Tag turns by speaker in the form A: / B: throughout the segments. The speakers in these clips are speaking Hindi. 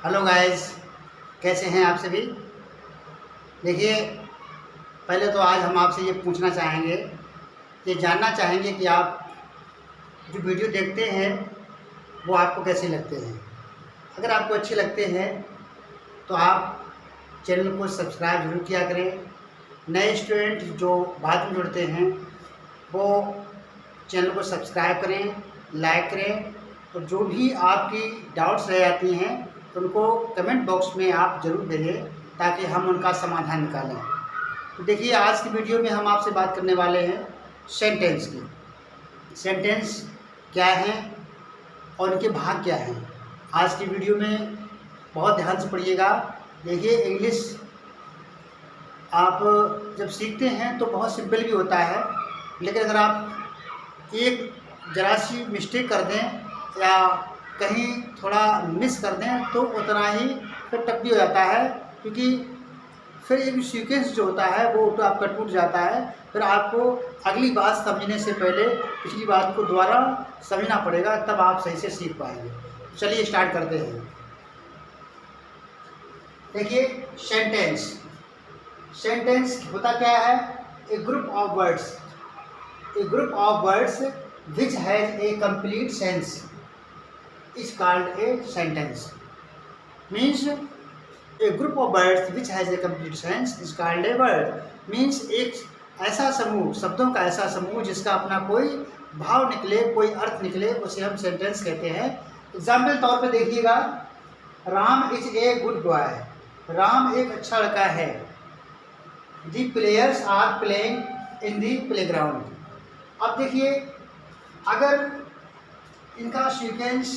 A: हेलो गाइस, कैसे हैं आप सभी। देखिए, पहले तो आज हम आपसे ये पूछना चाहेंगे, ये जानना चाहेंगे कि आप जो वीडियो देखते हैं वो आपको कैसे लगते हैं। अगर आपको अच्छे लगते हैं तो आप चैनल को सब्सक्राइब जरूर किया करें। नए स्टूडेंट जो बाद में जुड़ते हैं वो चैनल को सब्सक्राइब करें, लाइक करें, और जो भी आपकी डाउट्स रह जाती हैं उनको कमेंट बॉक्स में आप ज़रूर भेजें ताकि हम उनका समाधान निकालें। तो देखिए, आज की वीडियो में हम आपसे बात करने वाले हैं सेंटेंस की। सेंटेंस क्या हैं और इनके भाग क्या हैं। आज की वीडियो में बहुत ध्यान से पढ़िएगा। देखिए, इंग्लिश आप जब सीखते हैं तो बहुत सिंपल भी होता है, लेकिन अगर आप एक ज़रा सी मिस्टेक कर दें या कहीं थोड़ा मिस कर दें तो उतना ही फिर टफ भी हो जाता है, क्योंकि फिर एक सीक्वेंस जो होता है वो तो आपका टूट जाता है। फिर आपको अगली बात समझने से पहले पिछली बात को दोबारा समझना पड़ेगा, तब आप सही से सीख पाएंगे। चलिए स्टार्ट करते हैं। देखिए, सेंटेंस सेंटेंस होता क्या है? A group of words, a group of words which has a complete sense is called a sentence. Means a group of words which has a complete sense is called a word. Means एक ऐसा समूह, शब्दों का ऐसा समूह जिसका अपना कोई भाव निकले, कोई अर्थ निकले, उसे हम सेंटेंस कहते हैं। एग्जाम्पल तौर पे देखिएगा, Ram is a good boy, Ram एक अच्छा लड़का है। The players are playing in the playground. अब देखिए, अगर इनका सीक्वेंस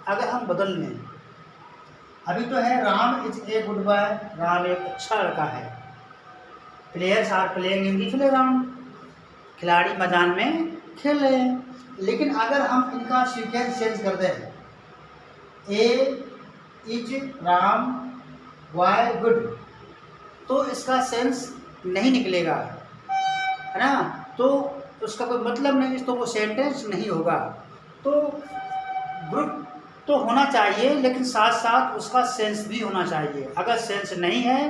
A: अगर हम बदल लें, अभी तो है Ram is a good boy, Ram एक अच्छा लड़का है। Players are playing in the playground, खिलाड़ी मैदान में खेल रहे हैं। लेकिन अगर हम इनका सीक्वेंस चेंज कर दें, ए इज राम बॉय गुड, तो इसका सेंस नहीं निकलेगा, है ना। तो उसका कोई मतलब नहीं, तो वो सेंटेंस नहीं होगा। तो ग्रुप तो होना चाहिए, लेकिन साथ साथ उसका सेंस भी होना चाहिए। अगर सेंस नहीं है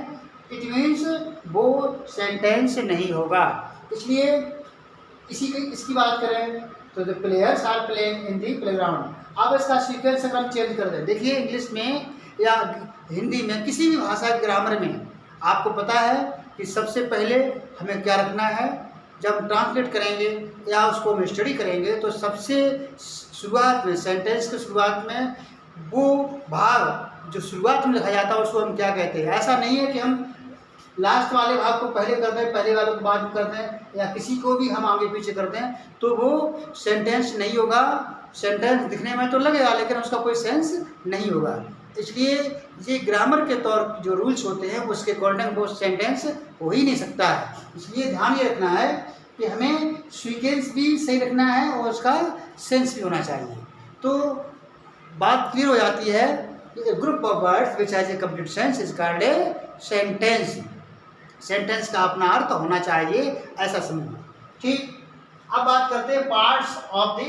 A: इट मीन्स वो सेंटेंस नहीं होगा। इसलिए इसकी बात करें तो the players are playing in the playground. अब इसका सीक्वेंस अगर हम चेंज कर दें, देखिए इंग्लिश में या हिंदी में किसी भी भाषा के ग्रामर में आपको पता है कि सबसे पहले हमें क्या रखना है। जब हम ट्रांसलेट करेंगे या उसको हम स्टडी करेंगे तो सबसे शुरुआत में, सेंटेंस के शुरुआत में वो भाग जो शुरुआत में लिखा जाता है उसको हम क्या कहते हैं। ऐसा नहीं है कि हम लास्ट वाले भाग को पहले कर दें, पहले वाले को बाद में कर दें, या किसी को भी हम आगे पीछे कर दें, तो वो सेंटेंस नहीं होगा। सेंटेंस दिखने में तो लगेगा लेकिन उसका कोई सेंस नहीं होगा। इसलिए ये ग्रामर के तौर जो रूल्स होते हैं उसके अकॉर्डिंग वो सेंटेंस हो ही नहीं सकता है। इसलिए ध्यान ये रखना है कि हमें सीक्वेंस भी सही रखना है और उसका सेंस भी होना चाहिए। तो बात क्लियर हो जाती है कि group of words which has a complete sense is called a sentence. Sentence का अपना अर्थ होना चाहिए, ऐसा समझो। ठीक, अब बात करते हैं parts of the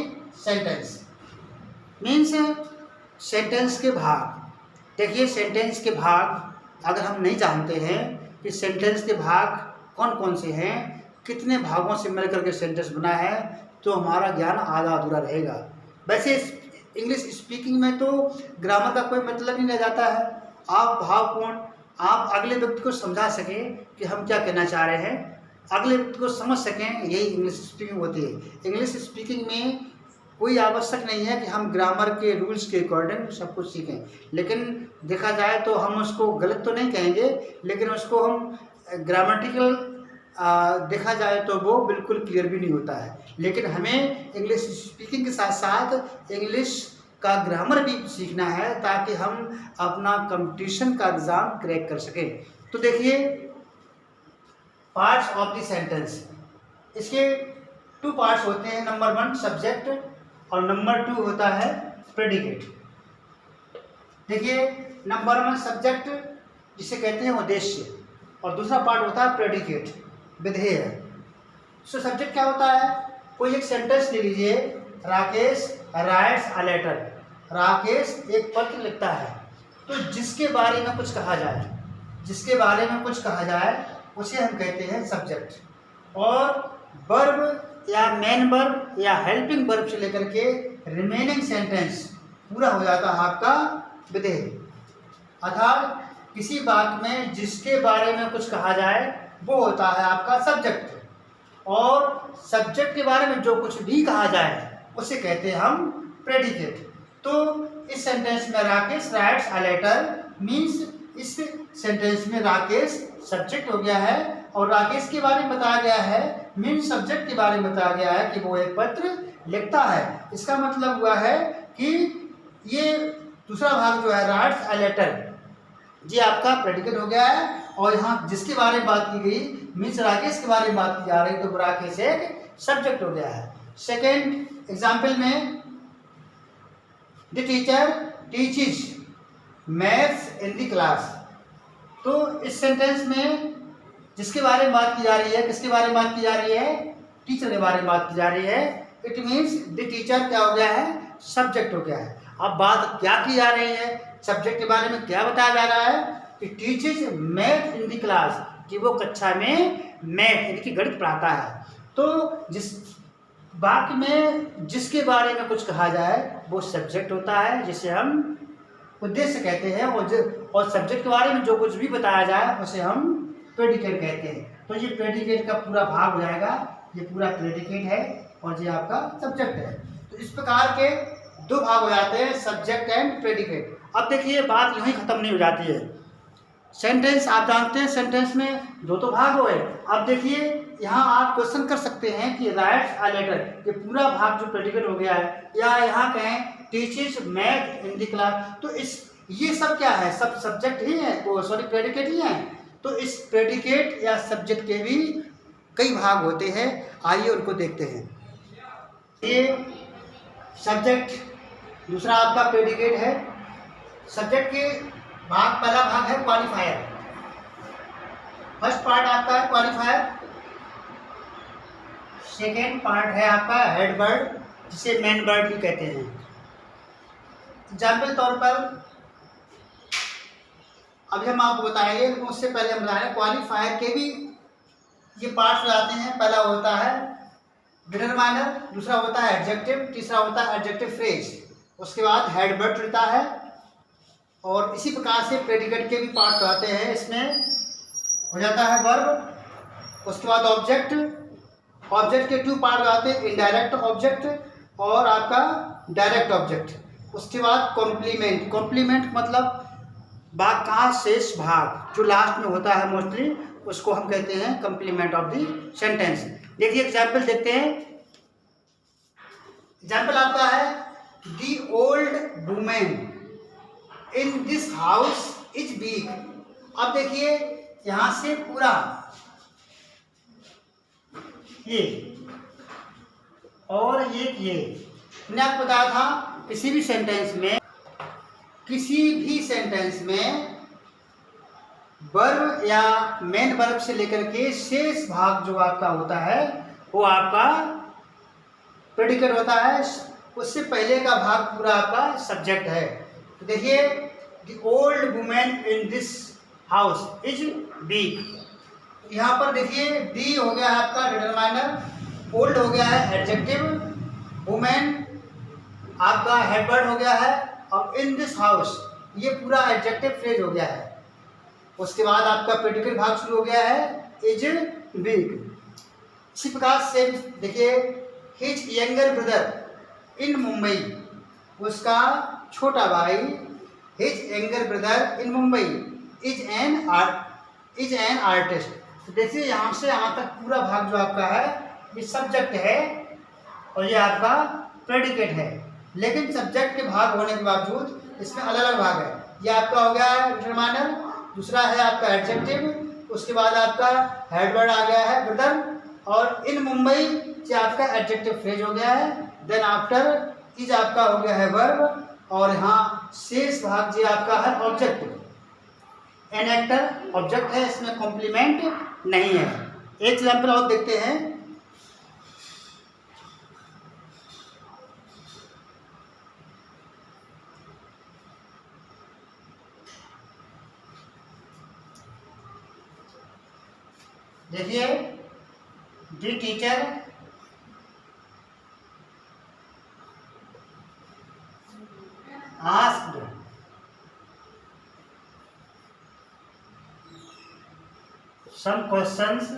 A: sentence. Means sentence के भाग। देखिए, सेंटेंस के भाग अगर हम नहीं जानते हैं कि सेंटेंस के भाग कौन कौन से हैं, कितने भागों से मिलकर के सेंटेंस बना है, तो हमारा ज्ञान आधा अधूरा रहेगा। वैसे इंग्लिश स्पीकिंग में तो ग्रामर का कोई मतलब नहीं रह जाता है। आप भावपूर्ण, आप अगले व्यक्ति को समझा सकें कि हम क्या कहना चाह रहे हैं, अगले व्यक्ति को समझ सकें, यही इंग्लिश स्पीकिंग होती है। इंग्लिश स्पीकिंग में कोई आवश्यक नहीं है कि हम ग्रामर के रूल्स के अकॉर्डिंग सब कुछ सीखें, लेकिन देखा जाए तो हम उसको गलत तो नहीं कहेंगे, लेकिन उसको हम ग्रामेटिकल देखा जाए तो वो बिल्कुल क्लियर भी नहीं होता है। लेकिन हमें इंग्लिश स्पीकिंग के साथ साथ इंग्लिश का ग्रामर भी सीखना है ताकि हम अपना कंपटीशन का एग्ज़ाम क्रैक कर सकें। तो देखिए, पार्ट्स ऑफ द सेंटेंस, इसके 2 पार्ट्स होते हैं। नंबर 1 सब्जेक्ट और नंबर 2 होता है प्रेडिकेट। देखिए, नंबर 1 सब्जेक्ट जिसे कहते हैं उद्देश्य, और दूसरा पार्ट होता है प्रेडिकेट, विधेय। सो सब्जेक्ट क्या होता है? कोई एक सेंटेंस ले लीजिए, Rakesh writes a letter. Rakesh एक पत्र लिखता है। तो जिसके बारे में कुछ कहा जाए, जिसके बारे में कुछ कहा जाए उसे हम कहते हैं सब्जेक्ट। और वर्ब या मेन वर्ब या हेल्पिंग वर्ब से लेकर के रिमेनिंग सेंटेंस पूरा हो जाता है आपका विधेय। अर्थात किसी बात में जिसके बारे में कुछ कहा जाए वो होता है आपका सब्जेक्ट, और सब्जेक्ट के बारे में जो कुछ भी कहा जाए उसे कहते हैं हम प्रेडिकेट। तो इस सेंटेंस में Rakesh writes a letter means इस सेंटेंस में राकेश सब्जेक्ट हो गया है और राकेश के बारे में बताया गया है, मीन्स सब्जेक्ट के बारे में बताया गया है कि वो एक पत्र लिखता है। इसका मतलब हुआ है कि ये दूसरा भाग जो है राइट्स अ लेटर, ये आपका प्रेडिकेट हो गया है, और यहाँ जिसके बारे में बात की गई मीन्स राकेश के बारे में बात की जा रही, तो राकेश एक सब्जेक्ट हो गया है। सेकेंड एग्जाम्पल में the teacher teaches maths in the class. तो इस सेंटेंस में जिसके बारे में बात की जा रही है, किसके बारे में बात की जा रही है, टीचर के बारे में बात की जा रही है। इट मीन्स द टीचर क्या हो गया है, सब्जेक्ट हो गया है। अब बात क्या की जा रही है, सब्जेक्ट के बारे में क्या बताया जा रहा है कि teachers math in the class, कि वो कक्षा में मैथ यानी कि गणित पढ़ाता है। तो जिस वाक्य में जिसके बारे में कुछ कहा जाए वो सब्जेक्ट होता है, जिसे हम उद्देश्य कहते हैं, और सब्जेक्ट के बारे में जो कुछ भी बताया जाए उसे हम प्रेडिकेट कहते हैं। तो ये प्रेडिकेट का पूरा भाग हो जाएगा, ये पूरा प्रेडिकेट है और ये आपका सब्जेक्ट है। तो इस प्रकार के दो भाग हो जाते हैं, सब्जेक्ट एंड प्रेडिकेट। अब देखिए बात यूं ही खत्म नहीं हो जाती है। सेंटेंस आप जानते हैं, सेंटेंस में दो तो भाग हुए। अब देखिए यहाँ आप क्वेश्चन कर सकते हैं कि राइट्स अ लेटर, ये पूरा भाग जो प्रेडिकेट हो गया है, या यहाँ कहें teachers math in the class, तो इस ये सब क्या है, सब सब्जेक्ट ही है, तो सॉरी प्रेडिकेट ही है। तो इस प्रेडिकेट या सब्जेक्ट के भी कई भाग होते हैं, आइए उनको देखते हैं। ये सब्जेक्ट, दूसरा आपका प्रेडिकेट है। सब्जेक्ट के भाग, पहला भाग है क्वालिफायर। फर्स्ट पार्ट आपका है क्वालिफायर, सेकेंड पार्ट है आपका हेड वर्ड, जिसे मेन वर्ड भी कहते हैं। एग्जाम्पल तौर पर अभी हम आपको बताएंगे, लेकिन उससे पहले हम बताएं क्वालिफायर के भी ये पार्ट्स आते हैं। पहला होता है डिटरमाइनर, दूसरा होता है एडजेक्टिव, तीसरा होता है एडजेक्टिव फ्रेज, उसके बाद हेड वर्ड रहता है, और इसी प्रकार से प्रेडिकेट के भी पार्ट्स आते हैं। इसमें हो जाता है वर्ब, उसके बाद ऑब्जेक्ट, ऑब्जेक्ट के टू पार्ट आते हैं, इनडायरेक्ट ऑब्जेक्ट और आपका डायरेक्ट ऑब्जेक्ट। उसके बाद कॉम्प्लीमेंट, कॉम्प्लीमेंट मतलब भाग का शेष भाग जो लास्ट में होता है मोस्टली, उसको हम कहते हैं कॉम्प्लीमेंट ऑफ द सेंटेंस। देखिए एग्जाम्पल देखते हैं। एग्जाम्पल आपका है the old women in this house is weak. अब देखिए यहां से पूरा ये और ये मैंने आपको बताया था, किसी भी सेंटेंस में वर्ब या मेन वर्ब से लेकर के शेष भाग जो आपका होता है वो आपका प्रेडिकेट होता है, उससे पहले का भाग पूरा आपका सब्जेक्ट है। तो देखिए the old women in this house is weak, यहाँ पर देखिए डी हो गया है आपका डिटरमाइनर, ओल्ड हो गया है एडजेक्टिव, वुमेन आपका हेड वर्ड हो गया है, और इन दिस हाउस ये पूरा एडजेक्टिव फ्रेज हो गया है। उसके बाद आपका प्रेडिकेट भाग शुरू हो गया है इज वीक। इसी प्रकार से देखिए his younger brother in Mumbai, उसका छोटा भाई, his younger brother in Mumbai is an artist. तो देखिए यहाँ से यहाँ तक पूरा भाग जो आपका है ये सब्जेक्ट है और ये आपका प्रेडिकेट है। लेकिन सब्जेक्ट के भाग होने के बावजूद इसमें अलग अलग भाग है। ये आपका हो गया है डिटरमाइनर, दूसरा है आपका एडजेक्टिव, उसके बाद आपका हेड वर्ड आ गया है ब्रदर, और इन मुंबई से आपका एडजेक्टिव फ्रेज हो गया है। देन आफ्टर इज आपका हो गया है वर्ब, और यहाँ शेष भाग जो आपका है ऑब्जेक्ट, एन एक्टर ऑब्जेक्ट है, इसमें कॉम्प्लीमेंट नहीं है। एक एग्जाम्पल और देखते हैं। देखिए, the teacher asked some questions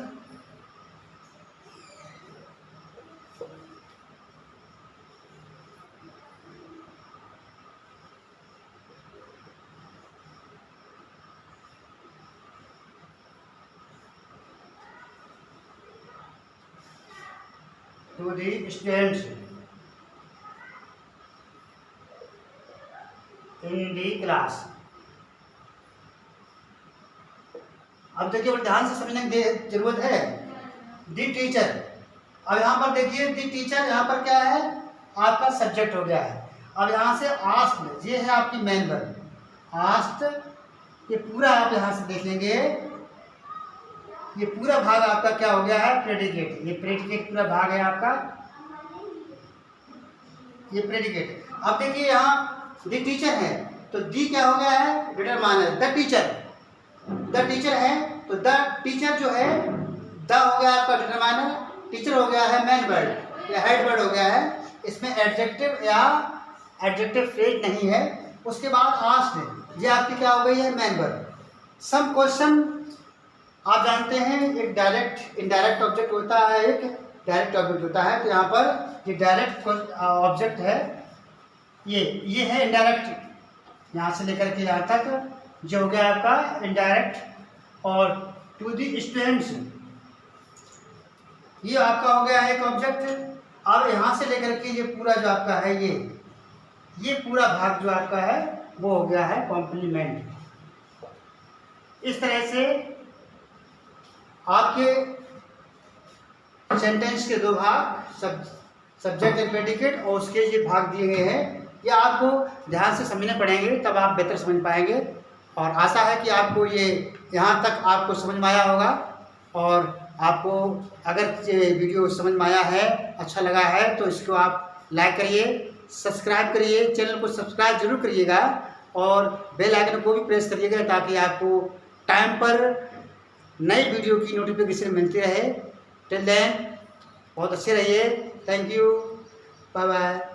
A: to the students in the class। अब देखिए, बड़े ध्यान से समझने की जरूरत है। दी टीचर, अब यहाँ पर देखिए, दी टीचर यहाँ पर क्या है, आपका सब्जेक्ट हो गया है। अब यहाँ से आस्क्ड, ये है आपकी मेन वर्ब। आस्क्ड, ये पूरा आप यहाँ से देख लेंगे, ये पूरा भाग आपका क्या हो गया है, प्रेडिकेट। ये प्रेडिकेट पूरा भाग है आपका, ये प्रेडिकेट। अब देखिए, यहाँ दी टीचर है तो दी क्या हो गया है, determiner. The teacher, the teacher है तो द टीचर जो है, द हो गया आपका डिटरमाइनर, टीचर हो गया है मेन वर्ड या हेड वर्ड हो गया है। इसमें एडजेक्टिव या एडजेक्टिव फ्रेज नहीं है। उसके बाद आस्क्ड, ये आपकी क्या हो गई है, मेन वर्ड। सम क्वेश्चन, आप जानते हैं एक डायरेक्ट इनडायरेक्ट ऑब्जेक्ट होता है, एक डायरेक्ट ऑब्जेक्ट होता है। तो यहाँ पर ये डायरेक्ट ऑब्जेक्ट है, ये है इनडायरेक्ट, यहाँ से लेकर के यहाँ तक जो हो गया आपका इनडायरेक्ट। और टू दी स्टूडेंट्स, ये आपका हो गया है एक ऑब्जेक्ट। अब यहाँ से लेकर के ये पूरा जो आपका है, ये पूरा भाग जो आपका है वो हो गया है कॉम्प्लीमेंट। इस तरह से आपके सेंटेंस के दो भाग, सब्जेक्ट एंड प्रेडिकेट, और उसके ये भाग दिए गए हैं। ये आपको ध्यान से समझने पड़ेंगे, तब आप बेहतर समझ पाएंगे। और आशा है कि आपको ये यहाँ तक आपको समझ में आया होगा। और आपको अगर ये वीडियो समझ में आया है, अच्छा लगा है, तो इसको आप लाइक करिए, सब्सक्राइब करिए, चैनल को सब्सक्राइब जरूर करिएगा और बेल आइकन को भी प्रेस करिएगा, ताकि आपको टाइम पर नई वीडियो की नोटिफिकेशन मिलती रहे। टिल देन बहुत अच्छे रहिए। Thank you, bye bye.